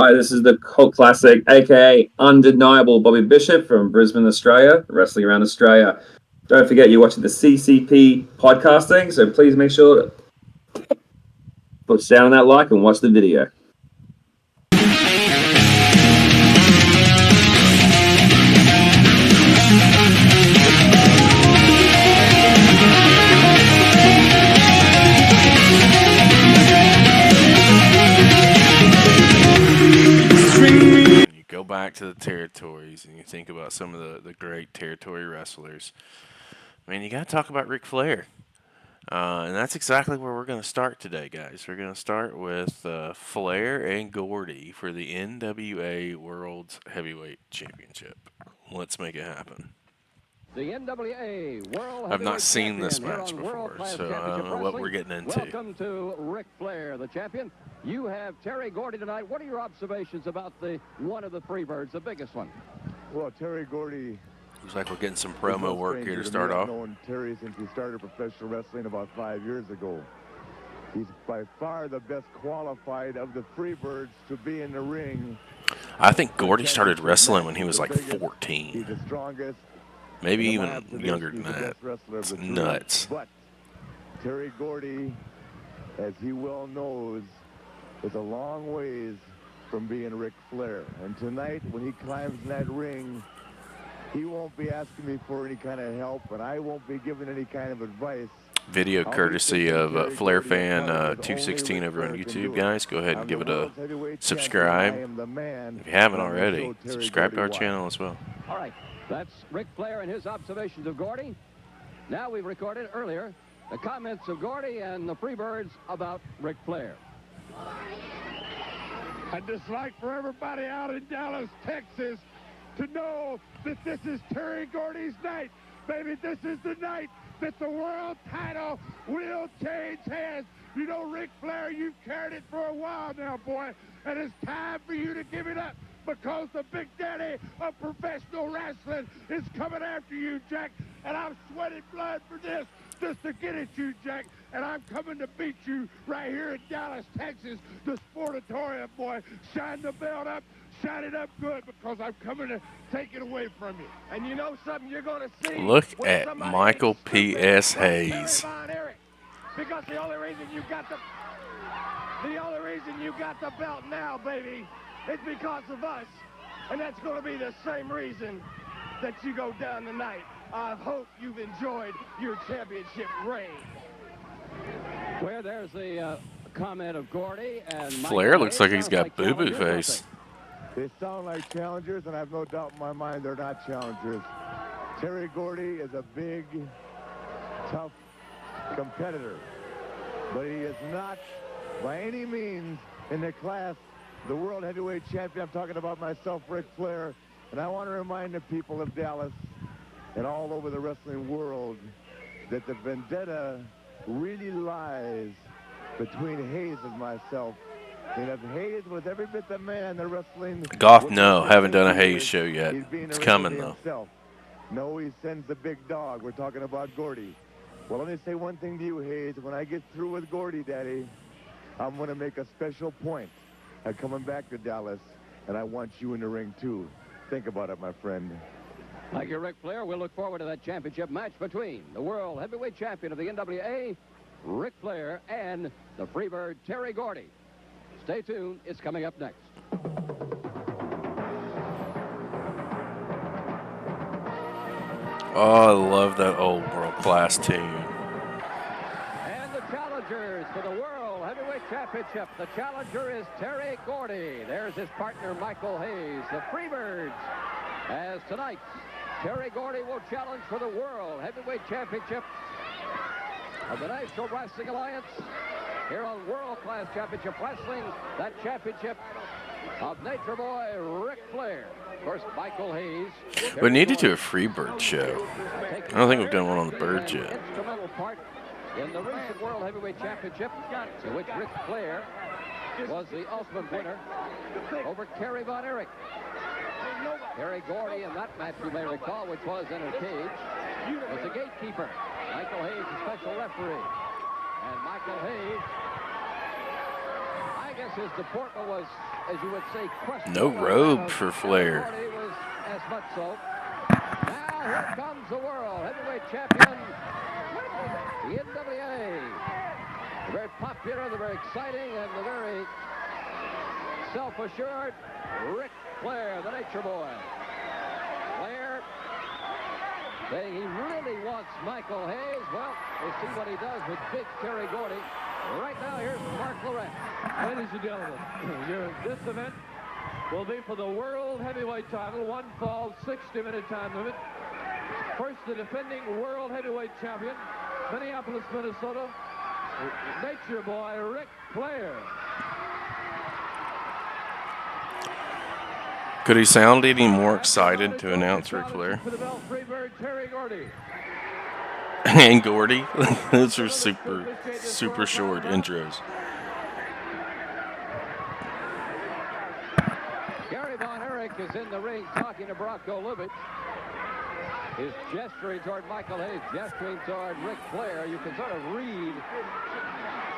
Hi, this is the cult classic, aka Undeniable Bobby Bishop from Brisbane, Australia, wrestling around Australia. Don't forget you're watching the CCP podcasting, so please make sure to put down that like and watch the video. Go back to the territories and you think about some of the great territory wrestlers. I mean, you got to talk about Ric Flair. And that's exactly where we're going to start today, guys. We're going to start with Flair and Gordy for the NWA World Heavyweight Championship. Let's make it happen. The NWA World I've not Heavyweight seen this Champion match here on before, World-Class so I don't Championship know what Wrestling. we're getting into. Welcome to Ric Flair, the champion. You have Terry Gordy tonight. What are your observations about one of the Freebirds, the biggest one? Well, Terry Gordy. Looks like we're getting some promo work here to start off. I've known Terry since he started professional wrestling about 5 years ago. He's by far the best qualified of the Freebirds to be in the ring. I think Gordy started wrestling when he was like 14. He's the strongest. Maybe even younger than that. It's nuts. But Terry Gordy, as he well knows, is a long ways from being Ric Flair. And tonight, when he climbs in that ring, he won't be asking me for any kind of help, and I won't be giving any kind of advice. Video courtesy of Flair Fan 216 over on YouTube, guys. Go ahead and give it a subscribe. If you haven't already, subscribe to our channel as well. All right, that's Ric Flair and his observations of Gordy. Now we've recorded earlier the comments of Gordy and the Freebirds about Ric Flair. I'd just like for everybody out in Dallas, Texas, to know that this is Terry Gordy's night. Baby, this is the night that the world title will change hands. You know, Ric Flair, you've carried it for a while now, boy, and it's time for you to give it up because the big daddy of professional wrestling is coming after you, Jack, and I've sweated blood for this just to get at you, Jack, and I'm coming to beat you right here in Dallas, Texas, the Sportatorium, boy. Shine the belt up. Shine it up good because I'm coming to take it away from you. And you know something you're going to see? Look at Michael P.S. Hayes. Because the only reason you got the belt now, baby, is because of us. And that's going to be the same reason that you go down tonight. I hope you've enjoyed your championship reign. Where there's the comment of Gordy and Flair looks like he's got boo-boo face. They sound like challengers, and I have no doubt in my mind they're not challengers. Terry Gordy is a big, tough competitor, but he is not by any means in the class, the World Heavyweight Champion. I'm talking about myself, Ric Flair, and I want to remind the people of Dallas and all over the wrestling world that the vendetta really lies between Hayes and myself. And if Hayes was every bit the man the wrestling... Goff, no, haven't done a Hayes show yet. It's coming, though. No, he sends the big dog. We're talking about Gordy. Well, let me say one thing to you, Hayes. When I get through with Gordy, Daddy, I'm going to make a special point of coming back to Dallas, and I want you in the ring, too. Think about it, my friend. Thank you, Ric Flair. We'll look forward to that championship match between the World Heavyweight Champion of the NWA, Ric Flair, and the Freebird, Terry Gordy. Stay tuned. It's coming up next. Oh, I love that old world-class tune. And the challengers for the World Heavyweight Championship. The challenger is Terry Gordy. There's his partner, Michael Hayes. The Freebirds, as tonight, Terry Gordy will challenge for the World Heavyweight Championship of the National Wrestling Alliance here on World Class Championship Wrestling. That championship of Nature Boy Ric Flair. Of course, Michael Hayes. We need to do a Freebird show. I don't think we've done one on the Bird yet. Instrumental part in the recent World Heavyweight Championship, in which Ric Flair was the ultimate winner over Kerry Von Erich. Terry Gordy in that match, you may recall, which was in a cage, was the gatekeeper. Michael Hayes, the special referee. And Michael Hayes guess his deportment was, as you would say, No questionable. robe for Flair. Gordy was as much so. Now here comes the world heavyweight champion, the NWA. The very popular, the very exciting, and the very self-assured Ric Flair, the Nature Boy. Flair saying he really wants Michael Hayes. Well, we'll see what he does with big Terry Gordy. Right now, here's Mark Lorette. Ladies and gentlemen, this event will be for the World Heavyweight title, one fall, 60-minute time limit. First, the defending World Heavyweight champion, Minneapolis, Minnesota, Nature Boy Ric Flair. Could he sound any more excited to announce Ric Flair? For the belt, Freebird, Terry Gordy. And Gordy. Those are super short intros. Gary Von Erich is in the ring talking to Bronco Lubitsch. He's gesturing toward Michael Hayes, gesturing toward Ric Flair. You can sort of read.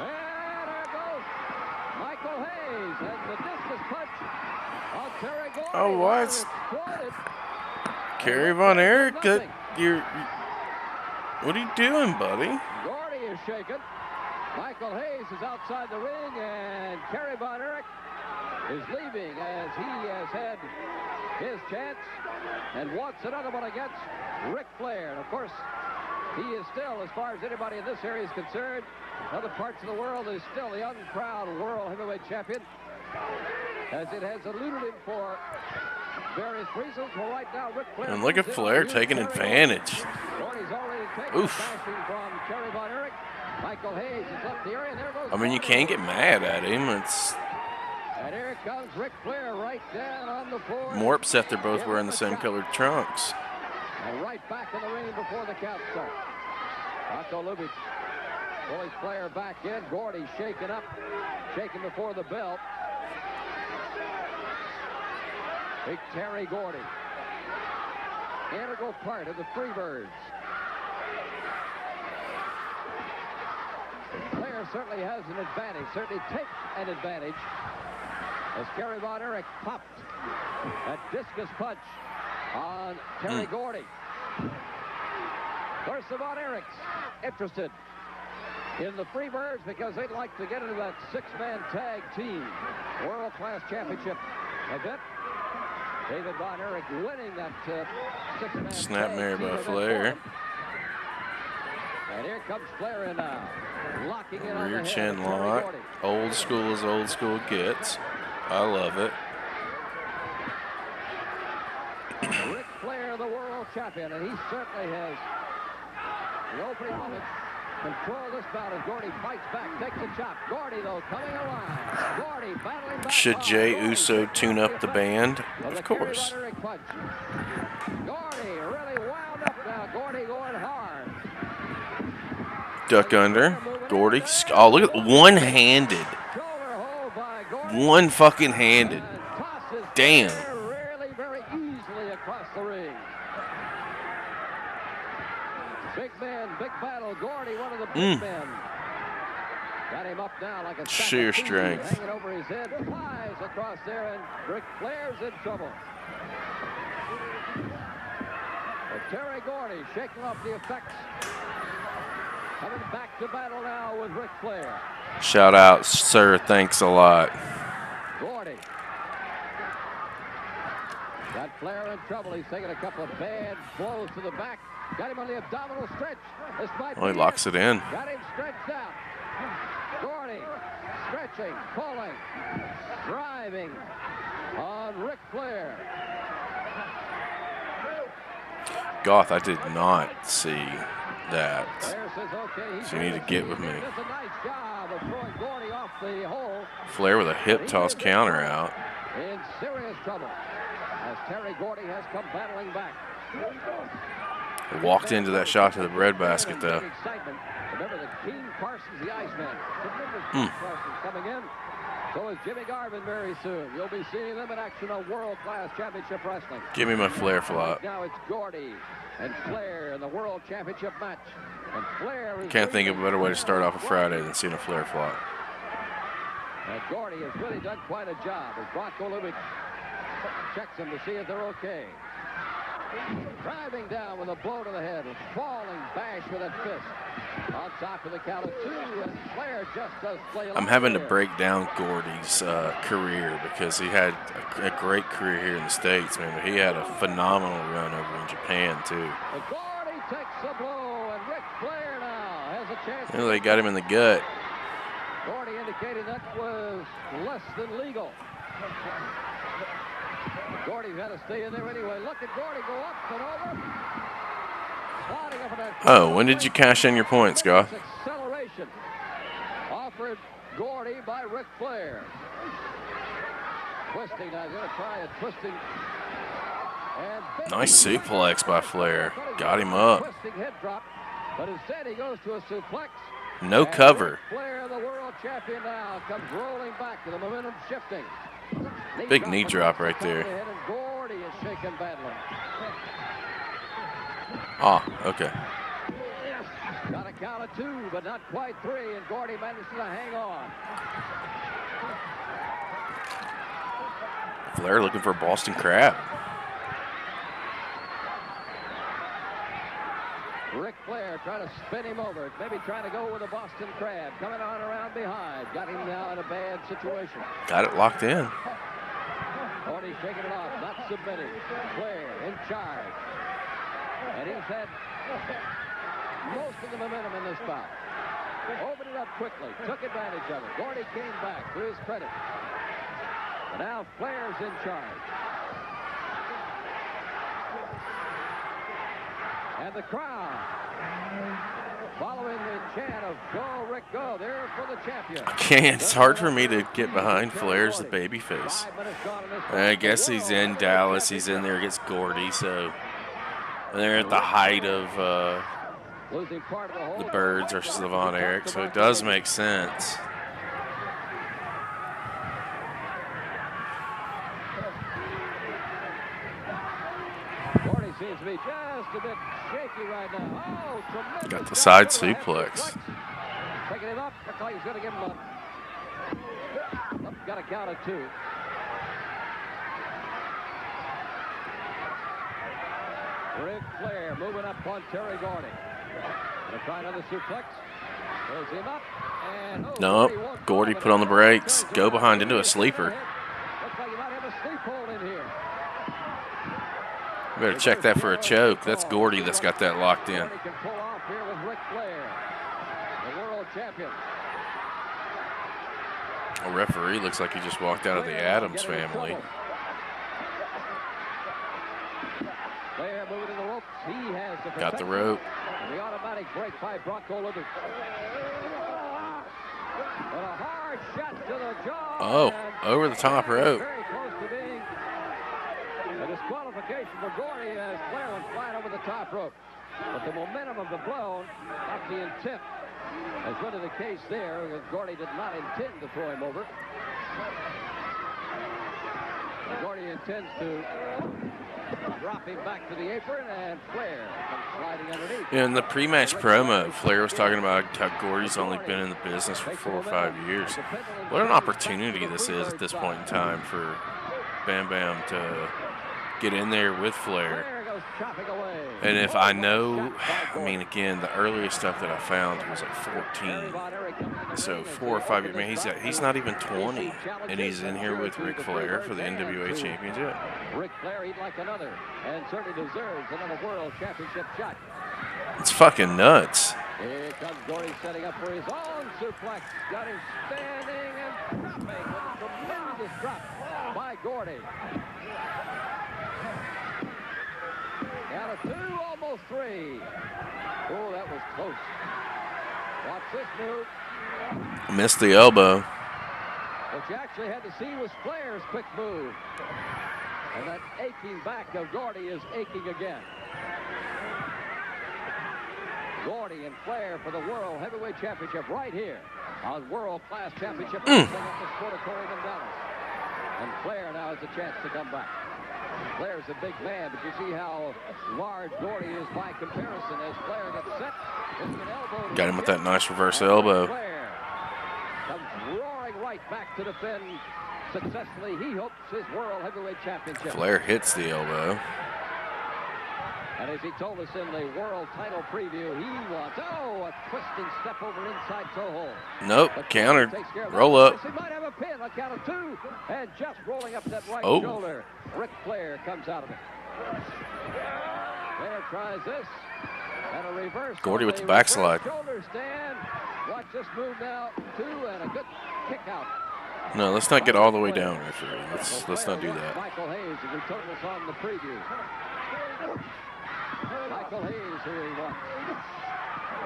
And there goes Michael Hayes, and the discus punch on Terry Gordy. Oh, what? Gary Von Erich, what are you doing, buddy? Gordy is shaken. Michael Hayes is outside the ring, and Gary Von Erich is leaving as he has had his chance and wants another one against Ric Flair. And of course, he is still, as far as anybody in this area is concerned, other parts of the world, is still the uncrowned world heavyweight champion, as it has eluded him for various reasons. Well, right now, Ric Flair. And look at Flair taking advantage. Gordy's already taken Oof. bashing from Gary Von Erich. Michael Hayes has left the area, and there goes. I mean, you can't get mad at him. It's And here comes Ric Flair right down on the floor. more upset they're both wearing the same colored trunks. And right back in the ring before the count starts. Bronco Lubitsch pulling Flair back in. Gordy shaken up, shaken before the belt. Big Terry Gordy, integral part of the Freebirds. Flair certainly has an advantage, certainly takes an advantage, as Gary Von Erich popped that discus punch on Terry Gordy. Of course, the Von Erichs interested in the Freebirds because they'd like to get into that six-man tag team world-class championship event. David Von Erich winning that six-man Snapmare by Flair. And here comes Flair in now, locking in on the Rear head chin of Terry lock. Gordy. Old school as old school gets. I love it. Ric Flair, the world champion, and he certainly has the opening moment. Control this bout as Gordy fights back, takes a chop. Gordy, though, coming around. Gordy battling back. Should Jey Gordy Uso tune up the band? Of course. Gordy really wound up now. Gordy going hard. Duck under. Gordy. Oh, look at one-handed. Shoulder hold by Gordy. One fucking handed. And tosses Damn. Flair really very easily across the ring. Big man, big battle. Gordy, one of the big men. Got him up now like a sack of Sheer food strength. hanging over his head. Flies across there, and Ric Flair's in trouble. But Terry Gordy shaking off the effects. Coming back to battle now with Ric Flair. Shout out, sir. Thanks a lot. Gordy. Got Flair in trouble. He's taking a couple of bad blows to the back. Got him on the abdominal stretch. This might Well, he be locks it in. Got him stretched out. Gordy stretching, pulling, driving on Ric Flair. Goth, I did not see that. Flair says, okay, So you need to get with me. Does a nice job of throwing Gordy off the hole. Flair with a hip toss counter out. In serious trouble as Terry Gordy has come battling back. Walked into that shot to the breadbasket, though. Big excitement. Remember the King Parsons, the Iceman. Remember King Parsons coming in. So is Jimmy Garvin very soon. You'll be seeing them in action on world-class championship wrestling. Give me my Flair flop. Now it's Gordy and Flair in the world championship match. And Flair is Can't think of a better way to start off a Friday than seeing a Flair flop. And Gordy has really done quite a job as Bronco Lubick checks them to see if they're okay. Driving down with a blow to the head, a falling bash with a fist. On top of the count of 2, and Flair just does play. I'm having to break down Gordy's career because he had a great career here in the States, man. But he had a phenomenal run over in Japan too. But Gordy takes the blow, and Ric Flair now has a chance. You know, they got him in the gut. Gordy indicated that was less than legal. Gordy's got to stay in there anyway. Look at Gordy go up and over. Sliding up in that. Oh, when did you cash in your points, Goff? Acceleration offered Gordy by Ric Flair. Twisting, now he's going to try a twisting. And Nice suplex by Flair. Got him up. Twisting head drop, but instead he goes to a suplex. No cover. Ric Flair, the world champion now, comes rolling back to the momentum shifting. Big knee drop right there. And Gordy is shaken badly. Ah, okay. Got a count of 2, but not quite 3, and Gordy manages to hang on. Flair looking for a Boston Crab. Ric Flair trying to spin him over, maybe trying to go with a Boston Crab, coming on around behind. Got him now in a bad situation. Got it locked in. Gordy shaking it off, not submitting. Flair in charge. And he's had most of the momentum in this bout. Opened it up quickly, took advantage of it. Gordy came back to his credit. And now Flair's in charge. And the crowd following the chant of "Go, Rick, go!" There for the champion. I can't. It's hard for me to get behind Flair's the babyface. I guess he's in Dallas. He's in there against Gordy, so they're at the height of the Birds or Slavon Eric, so it does make sense. Gordy seems to be just a bit shaky right now. Oh, tremendous. Got the side suplex. Taking him up. Looks like he's going to give him a... Got a count of 2. Ric Flair moving up on Terry Gordy. Going to try another suplex. Throws him up. And, Nope. Gordy put on the brakes. Go behind into a sleeper. Looks like he might have a sleep hold in here. Better check that for a choke. That's Gordy that's got that locked in. Gordy can pull off here with Ric Flair, the world champion. A referee looks like he just walked out of the Addams family. Flair moving in the ropes. He has the Got the rope. And the automatic break by Bronco Lubick. But a hard shot to the jaw. Oh, over the top rope. Very close to being a disqualification for Gordy as Flair went flat over the top rope. But the momentum of the blow, not the intent, has been the case there, because Gordy did not intend to throw him over. And Gordy intends to drop him back to the apron, and Flair comes sliding underneath. In the pre-match promo, Flair was talking about how Gordy's only been in the business for 4 or 5 years. What an opportunity this is at this point in time for Bam Bam to get in there with Flair. And if I know, I mean, again, the earliest stuff that I found was like 14. So 4 or 5 years, man, he's not even 20, and he's in here with Ric Flair for the NWA Championship. Ric Flair, he'd like another, and certainly deserves another World Championship shot. It's fucking nuts. Here comes Gordy setting up for his own suplex. Got him standing and dropping with a tremendous drop by Gordy. Out of 2, almost 3. Oh, that was close. Watch this move. Missed the elbow. What you actually had to see was Flair's quick move. And that aching back of Gordy is aching again. Gordy and Flair for the World Heavyweight Championship right here on World Class Championship Wrestling at the Sportatorium in Dallas. And Flair now has a chance to come back. Flair's a big man, but you see how large Gordy is by comparison as Flair gets set. An elbow. Got him with that nice reverse elbow. Flair comes roaring going right back to defend successfully. He hopes his World Heavyweight Championship. Flair hits the elbow. And as he told us in the world title preview, he wants, a twisting step over inside toe hold. Nope, countered. Roll up. He might have a pin, a count of 2. And just rolling up that right Oh. shoulder. Ric Flair comes out of it. Flair tries this. And a reverse. Gordy with the backslide. Shoulder stand. Watch this move now. 2 and a good kick out. No, let's not get all the way down, referee. Let's not do that. Michael Hayes, as we told us on the preview. Michael Hayes, who he wants.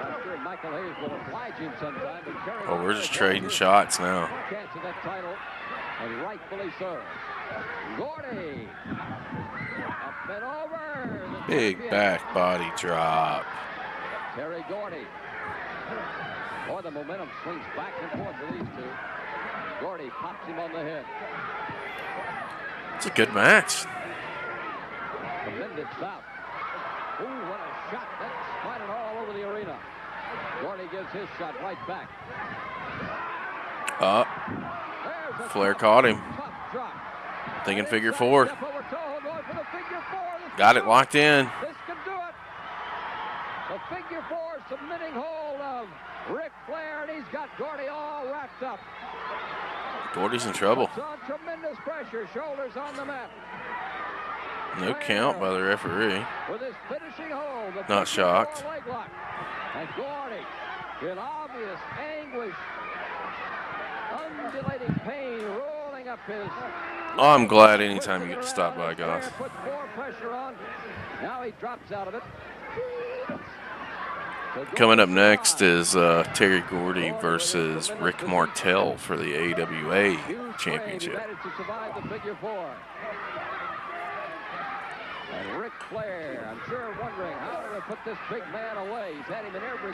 I'm sure Michael Hayes will oblige him sometime. Oh, we're just trading shots now. Chance of that title, and rightfully so. Gordy. Up and over. Big back body drop. Terry Gordy. Boy, the momentum swings back and forth for these two. Gordy pops him on the head. It's a good match. Tremendous bout. Ooh, what a shot. That's spotted all over the arena. Gordy gives his shot right back. Flair caught him. Tough drop. Thinking figure 4. Step over toe, going for the figure 4. Got it locked in. This can do it. The figure 4 submitting hold of Ric Flair, and he's got Gordy all wrapped up. Gordy's in trouble. Puts on tremendous pressure, shoulders on the mat. No count by the referee. With his finishing hold, the Not figure shocked. 4 leg lock. And Gordy, in obvious anguish, undulating pain, rolling up his. Oh, I'm glad anytime you get to stop by, guys. Puts more pressure on. Now he drops out of it. Coming up next is Terry Gordy versus Rick Martel for the AWA Championship. Managed to survive the figure 4. And Ric Flair, I'm sure wondering how to put this big man away. He's had him in every.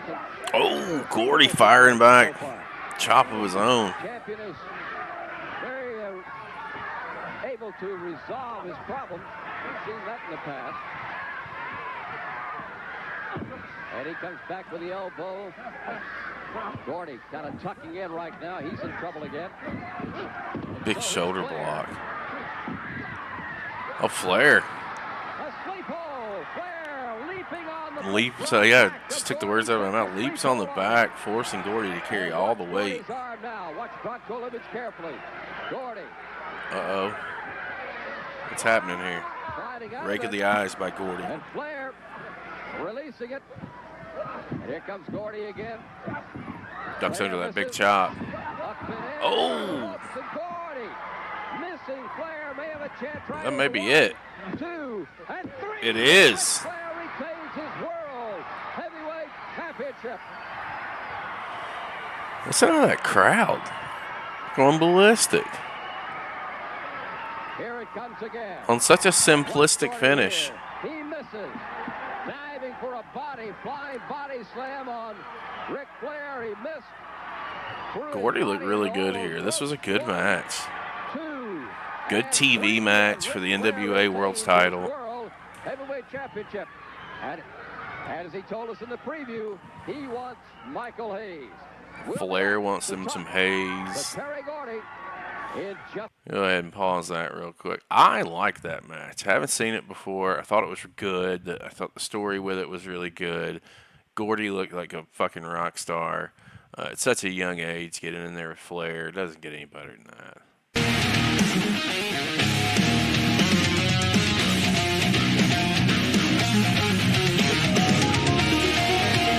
Oh, Gordy firing back. Chop of his own. Champion is very able to resolve his problems. We've seen that in the past. And he comes back with the elbow. Gordy kind of tucking in right now. He's in trouble again. Big shoulder block. Oh, Flair. A sleep hold. Flair leaping on the Leap. So, yeah, just took the words out of my mouth. Leaps on the back, forcing Gordy to carry all the weight. Gordy's arm now. Watch Bronco limits carefully. Gordy. Uh-oh. What's happening here? Sliding out Rake of of it. the eyes by Gordy. And Flair releasing it. And here comes Gordy again. Ducks under that big chop. Up and in. Oh! Up to Gordy. Missing Flair. May have a chance right That may be over it. 1, 2, and 3. It is. Flair retains his World Heavyweight Championship. Listen to that crowd. Going ballistic. Here it comes again. On such a simplistic finish. He misses. Diving for a flying body slam on Ric Flair. He missed. Gordy looked really good here. This was a good match. 2. Good TV match for the NWA World's title. World Heavyweight Championship. And as he told us in the preview, he wants Michael Hayes. Flair wants him some But Hayes. Terry Gordy in just. Go ahead and pause that real quick. I like that match. I haven't seen it before. I thought it was good. I thought the story with it was really good. Gordy looked like a fucking rock star. At such a young age, getting in there with Flair, it doesn't get any better than that.